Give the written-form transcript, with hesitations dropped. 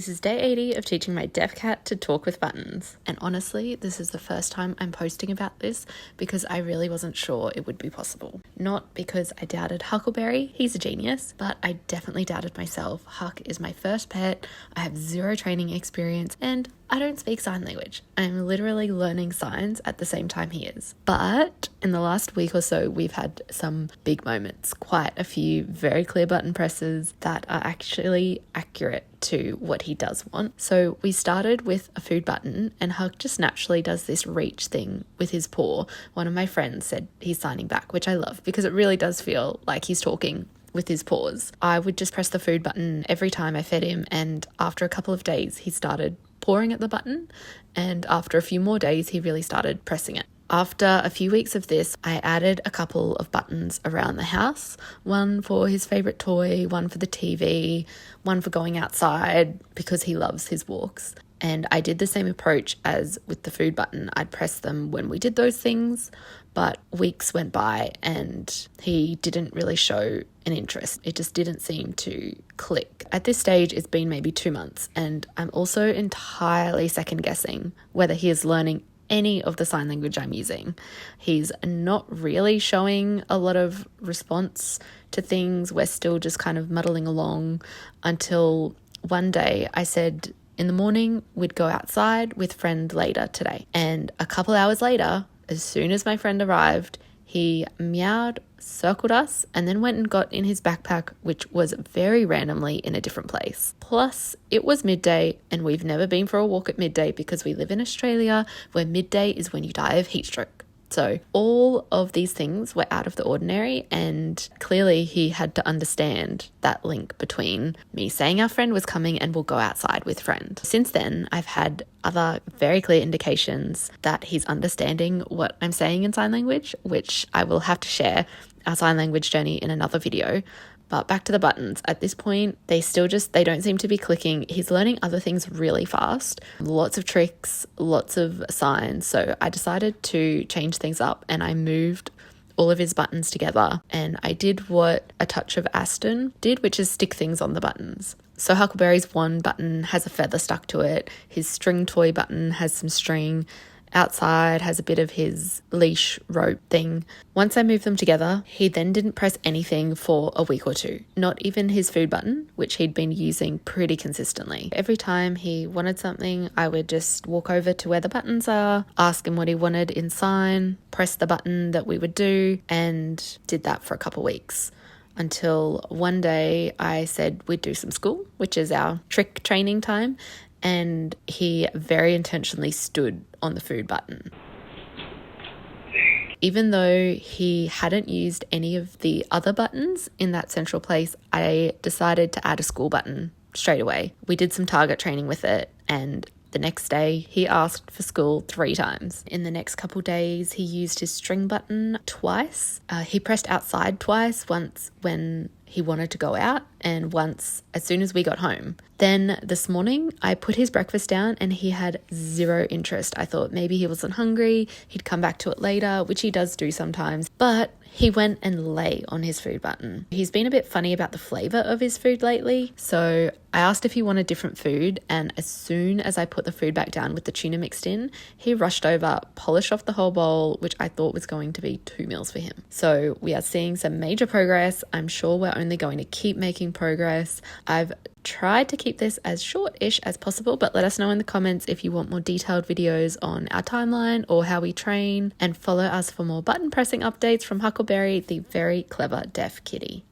This is day 80 of teaching my deaf cat to talk with buttons. And honestly, this is the first time I'm posting about this because I really wasn't sure it would be possible. Not because I doubted Huckleberry, he's a genius, but I definitely doubted myself. Huck is my first pet, I have zero training experience, and I don't speak sign language. I'm literally learning signs at the same time he is. But in the last week or so, we've had some big moments, quite a few very clear button presses that are actually accurate to what he does want. So we started with a food button and Huck just naturally does this reach thing with his paw. One of my friends said he's signing back, which I love because it really does feel like he's talking with his paws. I would just press the food button every time I fed him, and after a couple of days he started pawing at the button, and after a few more days he really started pressing it. After a few weeks of this, I added a couple of buttons around the house, one for his favourite toy, one for the TV, one for going outside because he loves his walks. And I did the same approach as with the food button. I'd press them when we did those things, but weeks went by and he didn't really show an interest. It just didn't seem to click. At this stage, it's been maybe 2 months, and I'm also entirely second guessing whether he is learning any of the sign language I'm using. He's not really showing a lot of response to things. We're still just kind of muddling along until one day I said in the morning we'd go outside with friend later today. And a couple hours later, as soon as my friend arrived, he meowed, circled us, and then went and got in his backpack, which was very randomly in a different place. Plus, it was midday, and we've never been for a walk at midday because we live in Australia, where midday is when you die of heat stroke. So all of these things were out of the ordinary, and clearly he had to understand that link between me saying our friend was coming and we'll go outside with friend. Since then, I've had other very clear indications that he's understanding what I'm saying in sign language, which I will have to share our sign language journey in another video. But back to the buttons. At this point, they don't seem to be clicking. He's learning other things really fast. Lots of tricks, lots of signs. So I decided to change things up and I moved all of his buttons together. And I did what a touch of Aston did, which is stick things on the buttons. So Huckleberry's one button has a feather stuck to it. His string toy button has some string. Outside has a bit of his leash rope thing. Once I moved them together, he then didn't press anything for a week or two. Not even his food button, which he'd been using pretty consistently. Every time he wanted something, I would just walk over to where the buttons are, ask him what he wanted in sign, press the button that we would do, and did that for a couple weeks. Until one day I said we'd do some school, which is our trick training time, and he very intentionally stood on the food button. Even though he hadn't used any of the other buttons in that central place, I decided to add a school button straight away. We did some target training with it, and the next day he asked for school 3 times. In the next couple days, he used his string button twice. He pressed outside twice, once when he wanted to go out and once as soon as we got home. Then this morning I put his breakfast down and he had zero interest. I thought maybe he wasn't hungry, he'd come back to it later, which he does do sometimes, but he went and lay on his food button. He's been a bit funny about the flavour of his food lately, so I asked if he wanted different food, and as soon as I put the food back down with the tuna mixed in, he rushed over, polished off the whole bowl, which I thought was going to be 2 meals for him. So we are seeing some major progress. I'm sure we're only going to keep making progress. I've tried to keep this as short-ish as possible, but let us know in the comments if you want more detailed videos on our timeline or how we train, and follow us for more button pressing updates from Huckleberry, the very clever deaf kitty.